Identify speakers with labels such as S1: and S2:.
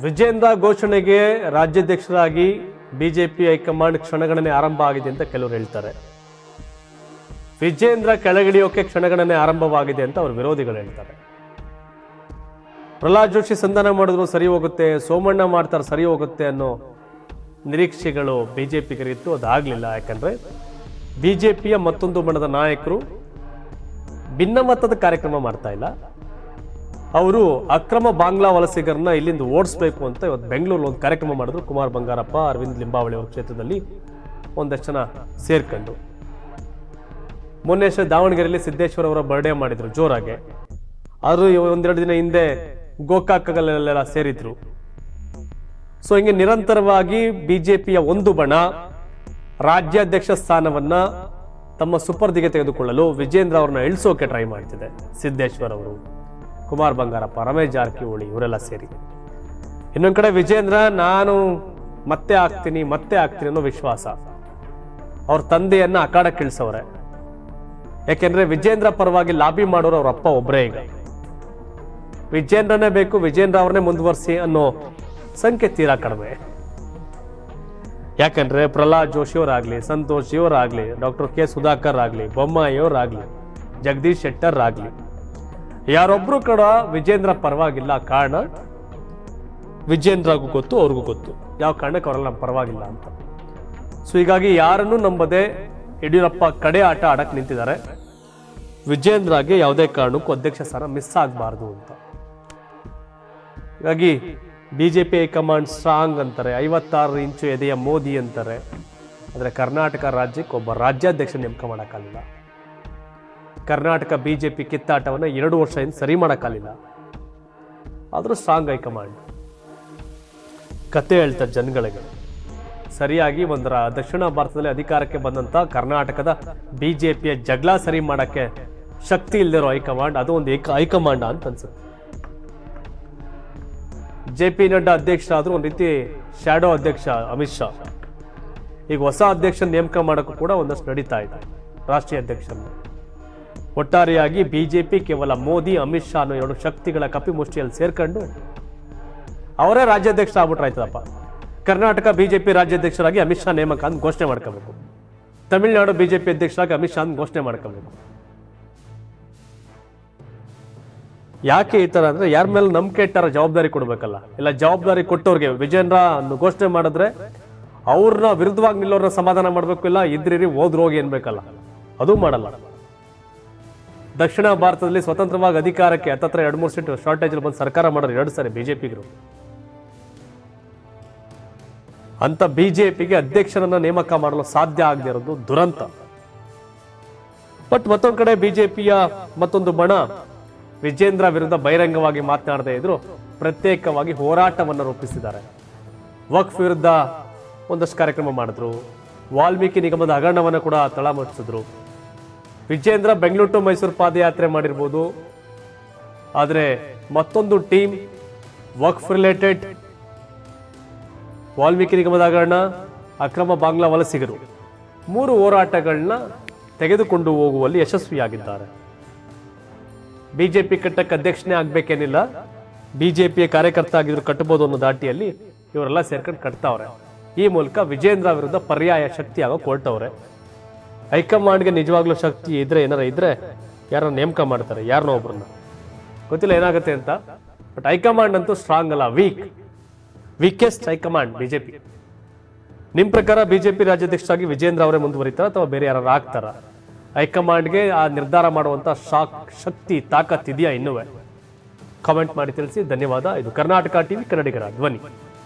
S1: ವಿಜೇಂದ್ರ ಘೋಷಣೆಗೆ ರಾಜ್ಯಾಧ್ಯಕ್ಷರಾಗಿ BJP high command ಕ್ಷಣಗಣನೆ ಆರಂಭ ಆಗಿದೆ ಅಂತ ಕೆಲವರು ಹೇಳ್ತಾರೆ. ವಿಜೇಂದ್ರ ಕೆಳಗಿಳಿಯೋಕೆ ಕ್ಷಣಗಣನೆ ಆರಂಭವಾಗಿದೆ ಅಂತ ಅವ್ರ ವಿರೋಧಿಗಳು ಹೇಳ್ತಾರೆ. ಪ್ರಹ್ಲಾದ್ ಜೋಶಿ ಸಂಧಾನ ಮಾಡಿದ್ರು ಸರಿ ಹೋಗುತ್ತೆ, ಸೋಮಣ್ಣ ಮಾಡ್ತಾರೆ ಸರಿ ಹೋಗುತ್ತೆ ಅನ್ನೋ ನಿರೀಕ್ಷೆಗಳು ಬಿಜೆಪಿಗರಿತ್ತು. ಅದಾಗಲಿಲ್ಲ. ಯಾಕಂದ್ರೆ ಬಿಜೆಪಿಯ ಮತ್ತೊಂದು ಬಣದ ನಾಯಕರು ಭಿನ್ನಮತದ ಕಾರ್ಯಕ್ರಮ ಮಾಡ್ತಾ ಇಲ್ಲ. ಅವರು ಅಕ್ರಮ ಬಾಂಗ್ಲಾ ವಲಸಿಗರನ್ನ ಇಲ್ಲಿಂದ ಓಡಿಸ್ಬೇಕು ಅಂತ ಇವತ್ತು ಬೆಂಗಳೂರಲ್ಲಿ ಒಂದು ಕಾರ್ಯಕ್ರಮ ಮಾಡಿದ್ರು. ಕುಮಾರ್ ಬಂಗಾರಪ್ಪ, ಅರವಿಂದ್ ಲಿಂಬಾವಳಿ ಅವರ ಕ್ಷೇತ್ರದಲ್ಲಿ ಒಂದಷ್ಟು ಜನ ಸೇರ್ಕೊಂಡು. ಮೊನ್ನೆ ದಾವಣಗೆರೆಯಲ್ಲಿ ಸಿದ್ದೇಶ್ವರ ಅವರ ಬರ್ಡೇ ಮಾಡಿದ್ರು ಜೋರಾಗೆ. ಅವರು ಒಂದೆರಡು ದಿನ ಹಿಂದೆ ಗೋಕಾಕಗಳೆಲ್ಲ ಸೇರಿದ್ರು. ಸೊ ಹಿಂಗೆ ನಿರಂತರವಾಗಿ ಬಿಜೆಪಿಯ ಒಂದು ಬಣ ರಾಜ್ಯಾಧ್ಯಕ್ಷ ಸ್ಥಾನವನ್ನ ತಮ್ಮ ಸುಪರ್ದಿಗೆ ತೆಗೆದುಕೊಳ್ಳಲು ವಿಜೇಂದ್ರ ಅವರನ್ನ ಇಳಿಸೋಕೆ ಟ್ರೈ ಮಾಡ್ತಿದೆ. ಸಿದ್ದೇಶ್ವರ್ ಅವರು, ಕುಮಾರ್ ಬಂಗಾರಪ್ಪ, ರಮೇಶ್ ಜಾರಕಿಹೊಳಿ ಇವರೆಲ್ಲ ಸೇರಿ. ಇನ್ನೊಂದ್ ಕಡೆ ವಿಜೇಂದ್ರ ನಾನು ಮತ್ತೆ ಆಗ್ತೀನಿ ಅನ್ನೋ ವಿಶ್ವಾಸ. ಅವ್ರ ತಂದೆಯನ್ನ ಅಖಾಡಕ್ಕೆ ಇಳಿಸವ್ರೆ. ಯಾಕೆಂದ್ರೆ ವಿಜೇಂದ್ರ ಪರವಾಗಿ ಲಾಬಿ ಮಾಡೋರು ಅವ್ರ ಅಪ್ಪ ಒಬ್ಬರೇ. ಈಗ ವಿಜೇಂದ್ರನೇ ಬೇಕು, ವಿಜೇಂದ್ರ ಅವ್ರನ್ನೇ ಮುಂದುವರಿಸಿ ಅನ್ನೋ ಸಂಖ್ಯೆ ತೀರಾ ಕಡಿಮೆ. ಯಾಕಂದ್ರೆ ಪ್ರಹ್ಲಾದ್ ಜೋಶಿ ಅವರಾಗ್ಲಿ, ಸಂತೋಷ್ ಇವರಾಗ್ಲಿ, ಡಾಕ್ಟರ್ ಕೆ ಸುಧಾಕರ್ ಆಗ್ಲಿ, ಬೊಮ್ಮಾಯಿ ಅವರಾಗ್ಲಿ, ಜಗದೀಶ್ ಶೆಟ್ಟರ್ ಆಗ್ಲಿ, ಯಾರೊಬ್ರು ಕೂಡ ವಿಜೇಂದ್ರ ಪರವಾಗಿಲ್ಲ. ಕಾರಣ ವಿಜೇಂದ್ರಗೂ ಗೊತ್ತು, ಅವ್ರಿಗೂ ಗೊತ್ತು ಯಾವ ಕಾರಣಕ್ಕೆ ಅವರೆಲ್ಲ ನಮ್ಮ ಪರವಾಗಿಲ್ಲ ಅಂತ. ಸೊ ಹೀಗಾಗಿ ಯಾರನ್ನೂ ನಂಬದೆ ಯಡಿಯೂರಪ್ಪ ಕಡೆ ಆಟ ಆಡಕ್ ನಿಂತಿದ್ದಾರೆ. ವಿಜೇಂದ್ರಗೆ ಯಾವುದೇ ಕಾರಣಕ್ಕೂ ಅಧ್ಯಕ್ಷ ಸ್ಥಾನ ಮಿಸ್ ಆಗಬಾರ್ದು ಅಂತ. ಹೀಗಾಗಿ ಬಿಜೆಪಿ ಹೈಕಮಾಂಡ್ ಸ್ಟ್ರಾಂಗ್ ಅಂತಾರೆ, 56 ಇಂಚು ಎದೆಯ ಮೋದಿ ಅಂತಾರೆ. ಆದರೆ ಕರ್ನಾಟಕ ರಾಜ್ಯಕ್ಕೆ ಒಬ್ಬ ರಾಜ್ಯಾಧ್ಯಕ್ಷ ನೇಮಕ ಮಾಡೋಕ್ಕಾಗಲಿಲ್ಲ. ಕರ್ನಾಟಕ ಬಿಜೆಪಿ ಕಿತ್ತಾಟವನ್ನು 2 ವರ್ಷದಿಂದ ಸರಿ ಮಾಡೋಕ್ಕಾಗಲಿಲ್ಲ. ಆದರೂ ಸ್ಟ್ರಾಂಗ್ ಹೈಕಮಾಂಡ್ ಕತೆ ಹೇಳ್ತಾರೆ ಜನಗಳಿಗೆ. ಸರಿಯಾಗಿ ದಕ್ಷಿಣ ಭಾರತದಲ್ಲಿ ಅಧಿಕಾರಕ್ಕೆ ಬಂದಂತ ಕರ್ನಾಟಕದ ಬಿಜೆಪಿಯ ಜಗಳ ಸರಿ ಮಾಡಕ್ಕೆ ಶಕ್ತಿ ಇಲ್ಲದಿರೋ ಹೈಕಮಾಂಡ್, ಅದು ಒಂದು ಹೈಕಮಾಂಡ್ ಅಂತ ಅನ್ಸುತ್ತೆ. JP ನಡ್ಡಾ ಅಧ್ಯಕ್ಷರಾದ್ರೂ ಒಂದು ರೀತಿ ಶ್ಯಾಡೋ ಅಧ್ಯಕ್ಷ ಅಮಿತ್ ಶಾ. ಈಗ ಹೊಸ ಅಧ್ಯಕ್ಷ ನೇಮಕ ಮಾಡೋಕ್ಕೂ ಕೂಡ ಒಂದಷ್ಟು ನಡೀತಾ ಇದೆ, ರಾಷ್ಟ್ರೀಯ ಅಧ್ಯಕ್ಷರನ್ನು. ಒಟ್ಟಾರೆಯಾಗಿ ಬಿಜೆಪಿ ಕೇವಲ ಮೋದಿ, ಅಮಿತ್ ಶಾ ಅನ್ನೋ 2 ಶಕ್ತಿಗಳ ಕಪಿಮುಷ್ಟಿಯಲ್ಲಿ ಸೇರ್ಕೊಂಡು ಅವರೇ ರಾಜ್ಯಾಧ್ಯಕ್ಷ ಆಗ್ಬಿಟ್ರಾಯ್ತದಪ್ಪ. ಕರ್ನಾಟಕ ಬಿಜೆಪಿ ರಾಜ್ಯಾಧ್ಯಕ್ಷರಾಗಿ ಅಮಿತ್ ಶಾ ನೇಮಕ ಅಂತ ಘೋಷಣೆ ಮಾಡ್ಕೋಬೇಕು. ತಮಿಳುನಾಡು ಬಿಜೆಪಿ ಅಧ್ಯಕ್ಷರಾಗಿ ಅಮಿತ್ ಶಾ ಅಂತ ಘೋಷಣೆ ಮಾಡ್ಕೋಬೇಕು. ಯಾಕೆ ಈ ತರ ಅಂದ್ರೆ ಯಾರ ಮೇಲೆ ನಂಬಿಕೆ ಇಟ್ಟಾರ ಜವಾಬ್ದಾರಿ ಕೊಡ್ಬೇಕಲ್ಲ. ಇಲ್ಲ ಜವಾಬ್ದಾರಿ ಕೊಟ್ಟವ್ರಿಗೆ ವಿಜೇಂದ್ರ ಘೋಷಣೆ ಮಾಡಿದ್ರೆ ಅವ್ರನ್ನ ವಿರುದ್ಧವಾಗಿ ನಿಲ್ಲೋರ್ನ ಸಮಾಧಾನ ಮಾಡ್ಬೇಕು. ಇಲ್ಲ ಇದ್ರಿ ಹೋದ್ರು ಹೋಗಿ ಅನ್ಬೇಕಲ್ಲ, ಅದು ಮಾಡಲ್ಲ. ದಕ್ಷಿಣ ಭಾರತದಲ್ಲಿ ಸ್ವತಂತ್ರವಾಗಿ ಅಧಿಕಾರಕ್ಕೆ 2-3 ಸೀಟ್ ಶಾರ್ಟೇಜ್ ಬಂದು ಸರ್ಕಾರ ಮಾಡೋರು 2 ಸಾರಿ ಬಿಜೆಪಿಗರು. ಅಂತ ಬಿಜೆಪಿಗೆ ಅಧ್ಯಕ್ಷರನ್ನ ನೇಮಕ ಮಾಡಲು ಸಾಧ್ಯ ಆಗದೆ ಇರೋದು ದುರಂತ. ಬಟ್ ಮತ್ತೊಂದು ಕಡೆ ಬಿಜೆಪಿಯ ಮತ್ತೊಂದು ಬಣ ವಿಜೇಂದ್ರ ವಿರುದ್ಧ ಬಹಿರಂಗವಾಗಿ ಮಾತನಾಡದೇ ಇದ್ರು ಪ್ರತ್ಯೇಕವಾಗಿ ಹೋರಾಟವನ್ನು ರೂಪಿಸಿದ್ದಾರೆ. ವಕ್ಫ್ ವಿರುದ್ಧ ಒಂದಷ್ಟು ಕಾರ್ಯಕ್ರಮ ಮಾಡಿದ್ರು. ವಾಲ್ಮೀಕಿ ನಿಗಮದ ಹಗರಣವನ್ನು ಕೂಡ ತಳಮಟ್ಟಿಸಿದ್ರು. ವಿಜೇಂದ್ರ ಬೆಂಗಳೂರು ಟು ಮೈಸೂರು ಪಾದಯಾತ್ರೆ ಮಾಡಿರ್ಬೋದು, ಆದರೆ ಮತ್ತೊಂದು ಟೀಮ್ ವಕ್ಫ್ ರಿಲೇಟೆಡ್, ವಾಲ್ಮೀಕಿ ನಿಗಮದ ಹಗರಣ, ಅಕ್ರಮ ಬಾಂಗ್ಲಾ ವಲಸಿಗರು 3 ಹೋರಾಟಗಳನ್ನ ತೆಗೆದುಕೊಂಡು ಹೋಗುವಲ್ಲಿ ಯಶಸ್ವಿಯಾಗಿದ್ದಾರೆ. ಬಿಜೆಪಿ ಕಟ್ಟಕ್ಕೆ ಅಧ್ಯಕ್ಷನೇ ಆಗ್ಬೇಕೇನಿಲ್ಲ, ಬಿಜೆಪಿಯ ಕಾರ್ಯಕರ್ತ ಆಗಿದ್ರು ಕಟ್ಟಬಹುದು ಅನ್ನೋ ದಾಟಿಯಲ್ಲಿ ಇವರೆಲ್ಲ ಸೇರ್ಕೊಂಡು ಕಟ್ತಾವ್ರೆ. ಈ ಮೂಲಕ ವಿಜೇಂದ್ರ ವಿರುದ್ಧ ಪರ್ಯಾಯ ಶಕ್ತಿ ಆಗೋಕೆ ಹೊರಟವ್ರೆ. ಹೈಕಮಾಂಡ್ಗೆ ನಿಜವಾಗ್ಲೂ ಶಕ್ತಿ ಏನಾರ ಇದ್ರೆ ಯಾರನ್ನ ನೇಮಕ ಮಾಡ್ತಾರೆ, ಯಾರನ್ನೋ ಒಬ್ರನ್ನ. ಗೊತ್ತಿಲ್ಲ ಏನಾಗುತ್ತೆ ಅಂತ. ಬಟ್ ಹೈಕಮಾಂಡ್ ಅಂತೂ ಸ್ಟ್ರಾಂಗ್ ಅಲ್ಲ, ವೀಕೆಸ್ಟ್ ಹೈಕಮಾಂಡ್ ಬಿಜೆಪಿ. ನಿಮ್ ಪ್ರಕಾರ ಬಿಜೆಪಿ ರಾಜ್ಯಾಧ್ಯಕ್ಷರಾಗಿ ವಿಜೇಂದ್ರ ಅವರೇ ಮುಂದುವರಿತಾರ ಅಥವಾ ಬೇರೆ ಯಾರು ಆಗ್ತಾರ? ಹೈಕಮಾಂಡ್ಗೆ ಆ ನಿರ್ಧಾರ ಮಾಡುವಂತ ಶಕ್ತಿ ತಾಕತ್ ಇದೆಯಾ? ಇನ್ನೂ ಕಾಮೆಂಟ್ ಮಾಡಿ ತಿಳಿಸಿ. ಧನ್ಯವಾದ. ಇದು ಕರ್ನಾಟಕ ಟಿವಿ, ಕನ್ನಡಿಗರ ಧ್ವನಿ.